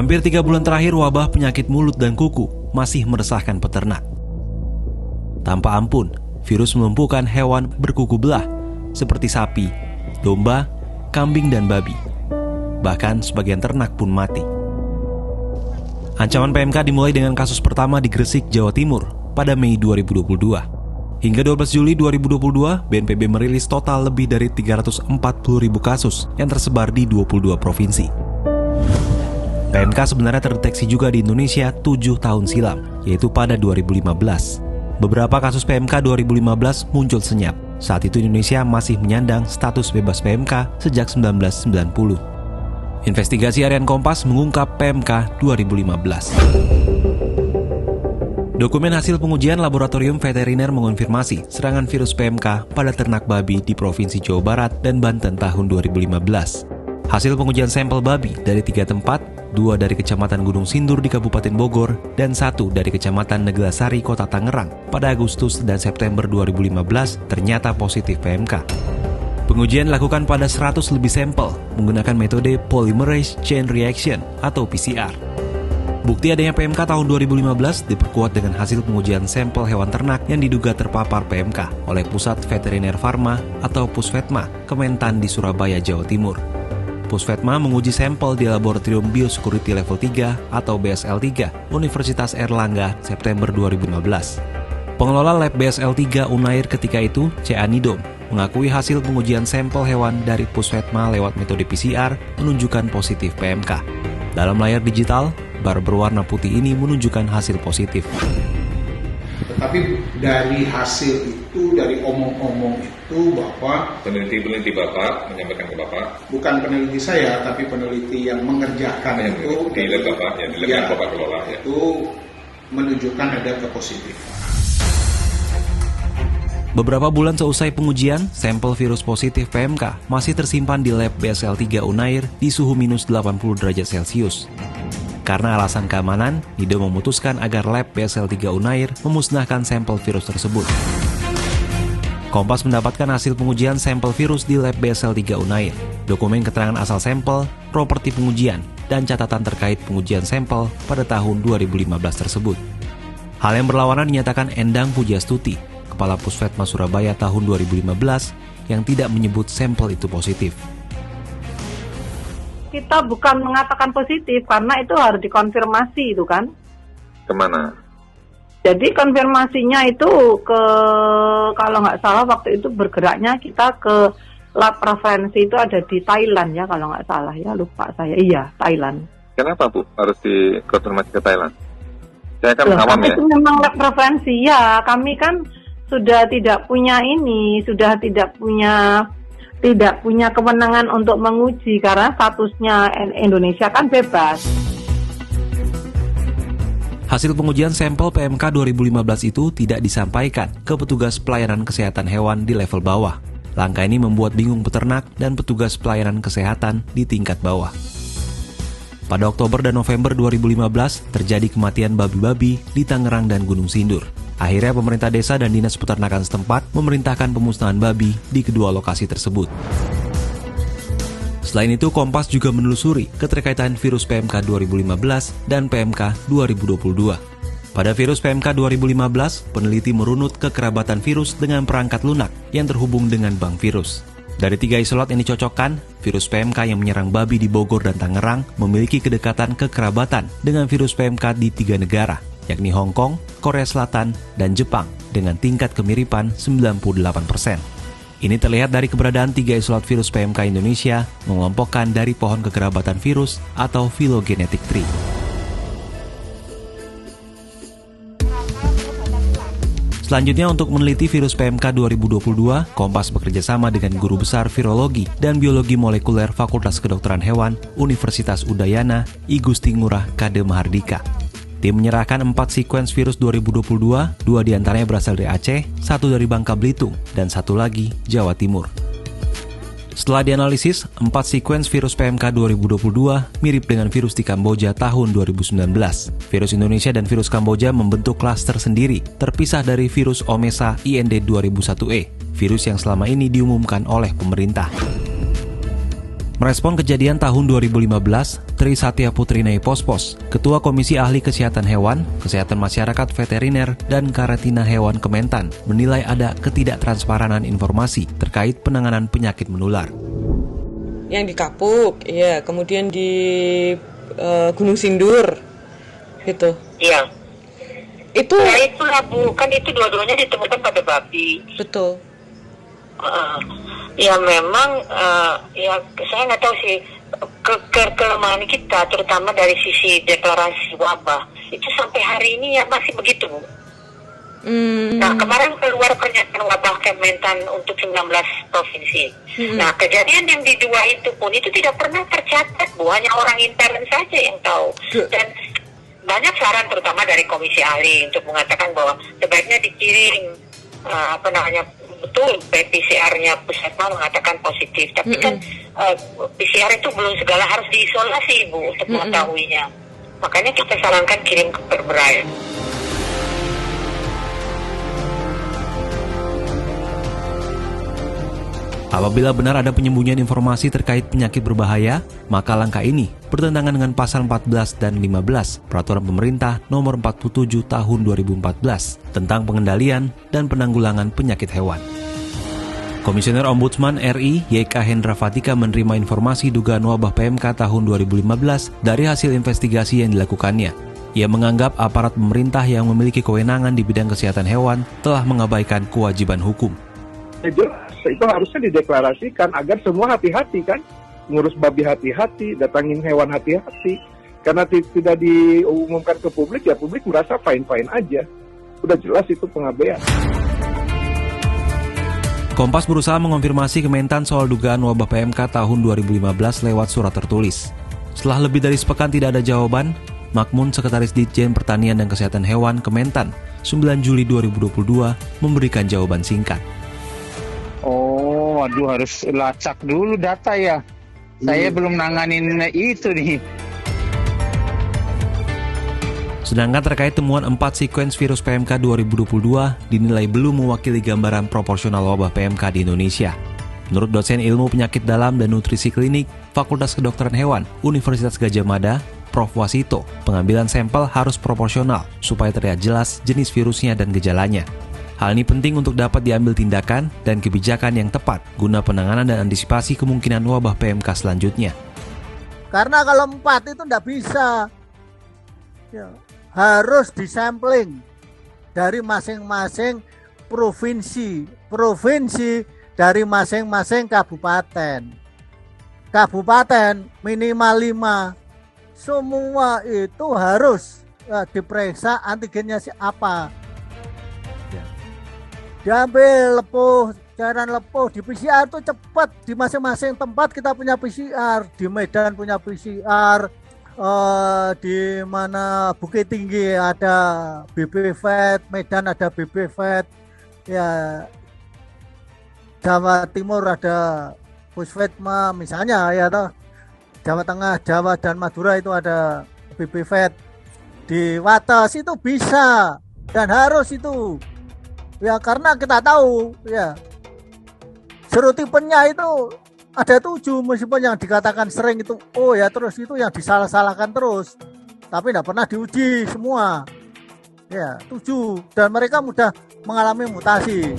Hampir 3 bulan terakhir wabah penyakit mulut dan kuku masih meresahkan peternak. Tanpa ampun, virus melumpuhkan hewan berkuku belah seperti sapi, domba, kambing, dan babi. Bahkan sebagian ternak pun mati. Ancaman PMK dimulai dengan kasus pertama di Gresik, Jawa Timur pada Mei 2022. Hingga 12 Juli 2022, BNPB merilis total lebih dari 340.000 kasus yang tersebar di 22 provinsi. PMK sebenarnya terdeteksi juga di Indonesia 7 tahun silam, yaitu pada 2015. Beberapa kasus PMK 2015 muncul senyap. Saat itu Indonesia masih menyandang status bebas PMK sejak 1990. Investigasi Harian Kompas mengungkap PMK 2015. Dokumen hasil pengujian laboratorium veteriner mengonfirmasi serangan virus PMK pada ternak babi di Provinsi Jawa Barat dan Banten tahun 2015. Hasil pengujian sampel babi dari 3 tempat, 2 dari Kecamatan Gunung Sindur di Kabupaten Bogor, dan 1 dari Kecamatan Neglasari, Kota Tangerang pada Agustus dan September 2015 ternyata positif PMK. Pengujian dilakukan pada 100 lebih sampel menggunakan metode Polymerase Chain Reaction atau PCR. Bukti adanya PMK tahun 2015 diperkuat dengan hasil pengujian sampel hewan ternak yang diduga terpapar PMK oleh Pusat Veteriner Farma atau Pusvetma, Kementan di Surabaya, Jawa Timur. Pusvetma menguji sampel di Laboratorium Biosecurity Level 3 atau BSL-3 Universitas Airlangga September 2015. Pengelola lab BSL-3 Unair ketika itu, C. Anidom, mengakui hasil pengujian sampel hewan dari Pusvetma lewat metode PCR menunjukkan positif PMK. Dalam layar digital, bar berwarna putih ini menunjukkan hasil positif. Tetapi dari hasil itu, dari omong-omong itu bahwa peneliti Bapak menyampaikan ke Bapak, bukan peneliti saya, tapi peneliti yang mengerjakan itu di lab Bapak, ya, di lab yang Bapak kelola, ya. Itu menunjukkan ada kepositifan. Beberapa bulan seusai pengujian, sampel virus positif PMK masih tersimpan di lab BSL-3 Unair di suhu minus 80 derajat Celcius. Karena alasan keamanan, Nido memutuskan agar lab BSL-3 Unair memusnahkan sampel virus tersebut. Kompas mendapatkan hasil pengujian sampel virus di lab BSL-3 Unair, dokumen keterangan asal sampel, properti pengujian, dan catatan terkait pengujian sampel pada tahun 2015 tersebut. Hal yang berlawanan dinyatakan Endang Pujastuti, Kepala Pusvetma Surabaya tahun 2015, yang tidak menyebut sampel itu positif. Kita bukan mengatakan positif karena itu harus dikonfirmasi itu kan. Kemana? Jadi konfirmasinya itu ke, kalau nggak salah waktu itu bergeraknya kita ke lab referensi itu ada di Thailand ya kalau nggak salah ya, lupa saya. Iya, Thailand. Kenapa Bu harus dikonfirmasi ke Thailand? Saya kan awam ya. Itu memang lab referensi ya, kami kan sudah tidak punya kewenangan untuk menguji karena statusnya Indonesia kan bebas. Hasil pengujian sampel PMK 2015 itu tidak disampaikan ke petugas pelayanan kesehatan hewan di level bawah. Langkah ini membuat bingung peternak dan petugas pelayanan kesehatan di tingkat bawah. Pada Oktober dan November 2015 terjadi kematian babi-babi di Tangerang dan Gunung Sindur. Akhirnya pemerintah desa dan dinas peternakan setempat memerintahkan pemusnahan babi di kedua lokasi tersebut. Selain itu, Kompas juga menelusuri keterkaitan virus PMK 2015 dan PMK 2022. Pada virus PMK 2015, peneliti merunut kekerabatan virus dengan perangkat lunak yang terhubung dengan bank virus. Dari 3 isolat yang dicocokkan, virus PMK yang menyerang babi di Bogor dan Tangerang memiliki kedekatan kekerabatan dengan virus PMK di 3 negara, yakni Hong Kong, Korea Selatan, dan Jepang dengan tingkat kemiripan 98%. Ini terlihat dari keberadaan 3 isolat virus PMK Indonesia mengelompokkan dari pohon kekerabatan virus atau phylogenetic tree. Selanjutnya untuk meneliti virus PMK 2022, Kompas bekerjasama dengan Guru Besar Virologi dan Biologi Molekuler Fakultas Kedokteran Hewan Universitas Udayana, I Gusti Ngurah Kade Mahardika. Tim menyerahkan 4 sekuens virus 2022, 2 diantaranya berasal dari Aceh, 1 dari Bangka Belitung, dan 1 lagi Jawa Timur. Setelah dianalisis, 4 sekuens virus PMK 2022 mirip dengan virus di Kamboja tahun 2019. Virus Indonesia dan virus Kamboja membentuk klaster sendiri, terpisah dari virus Omesa IND 2001E, virus yang selama ini diumumkan oleh pemerintah. Merespon kejadian tahun 2015, Tri Satya Putri Pospos, Ketua Komisi Ahli Kesehatan Hewan, Kesehatan Masyarakat Veteriner, dan Karantina Hewan Kementan, menilai ada ketidaktransparanan informasi terkait penanganan penyakit menular. Yang di Kapuk, ya, kemudian di Gunung Sindur, gitu. Iya. Itu ya itulah Bu, kan itu dua-duanya ditemukan pada babi. betul. Ya memang ya saya nggak tahu sih kelemahan kita terutama dari sisi deklarasi wabah itu sampai hari ini ya masih begitu Bu. Nah kemarin keluar pernyataan wabah Kementan untuk 19 provinsi. Nah kejadian yang di 2 itu pun itu tidak pernah tercatat Bu, hanya orang intern saja yang tahu. Dan banyak saran terutama dari Komisi Ahli untuk mengatakan bahwa sebaiknya dikirim betul PCR-nya Puskesmas mengatakan positif, tapi kan PCR itu belum segala harus diisolasi Bu untuk mengetahuinya. Makanya kita sarankan kirim ke Perbraya. Apabila benar ada penyembunyian informasi terkait penyakit berbahaya, maka langkah ini bertentangan dengan pasal 14 dan 15 Peraturan Pemerintah Nomor 47 Tahun 2014 tentang pengendalian dan penanggulangan penyakit hewan. Komisioner Ombudsman RI YK Hendra Fatika menerima informasi dugaan wabah PMK tahun 2015 dari hasil investigasi yang dilakukannya. Ia menganggap aparat pemerintah yang memiliki kewenangan di bidang kesehatan hewan telah mengabaikan kewajiban hukum. Jelas, itu harusnya dideklarasikan agar semua hati-hati kan, ngurus babi hati-hati, datangin hewan hati-hati. Karena tidak diumumkan ke publik, ya publik merasa fine-fine aja. Udah jelas itu pengabaian. Kompas berusaha mengonfirmasi Kementan soal dugaan wabah PMK tahun 2015 lewat surat tertulis. Setelah lebih dari sepekan tidak ada jawaban, Makmun, Sekretaris Ditjen Pertanian dan Kesehatan Hewan Kementan, 9 Juli 2022, memberikan jawaban singkat. Oh, waduh, harus lacak dulu data ya. Saya belum nanganin itu nih. Sedangkan terkait temuan 4 sekuens virus PMK 2022 dinilai belum mewakili gambaran proporsional wabah PMK di Indonesia. Menurut dosen ilmu penyakit dalam dan nutrisi klinik Fakultas Kedokteran Hewan Universitas Gadjah Mada, Prof. Wasito, pengambilan sampel harus proporsional supaya terlihat jelas jenis virusnya dan gejalanya. Hal ini penting untuk dapat diambil tindakan dan kebijakan yang tepat guna penanganan dan antisipasi kemungkinan wabah PMK selanjutnya. Karena kalau 4 itu tidak bisa. Ya, harus disampling dari masing-masing provinsi dari masing-masing kabupaten minimal 5. Semua itu harus diperiksa antigennya apa. Diambil cairan lepuh di PCR itu cepat, di masing-masing tempat kita punya PCR, di Medan punya PCR, di mana Bukit Tinggi ada BPVet, Medan ada BPVet, ya Jawa Timur ada Puskesmas misalnya ya toh. Jawa Tengah, Jawa dan Madura itu ada BPVet. Di Wates itu bisa dan harus itu. Ya karena kita tahu ya serotipenya itu ada 7 meskipun yang dikatakan sering itu terus itu yang disalah-salahkan terus. Tapi tidak pernah diuji semua. Ya 7 dan mereka mudah mengalami mutasi.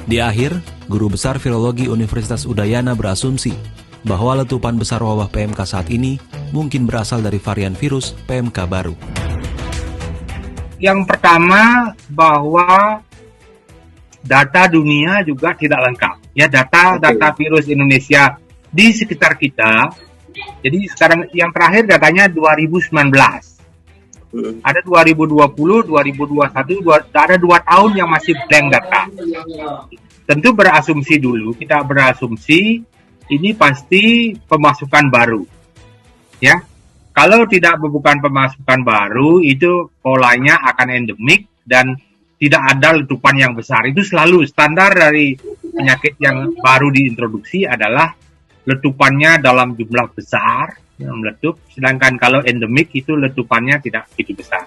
Di akhir, Guru Besar Virologi Universitas Udayana berasumsi bahwa letupan besar wabah PMK saat ini mungkin berasal dari varian virus PMK baru. Yang pertama bahwa data dunia juga tidak lengkap. Ya data virus Indonesia di sekitar kita. Jadi sekarang yang terakhir datanya 2019. Ada 2020, 2021, ada 2 tahun yang masih blank data. Tentu kita berasumsi ini pasti pemasukan baru. Ya. Kalau bukan pemasukan baru, itu polanya akan endemik dan tidak ada letupan yang besar. Itu selalu standar dari penyakit yang baru diintroduksi adalah letupannya dalam jumlah besar yang meletup, sedangkan kalau endemik itu letupannya tidak begitu besar.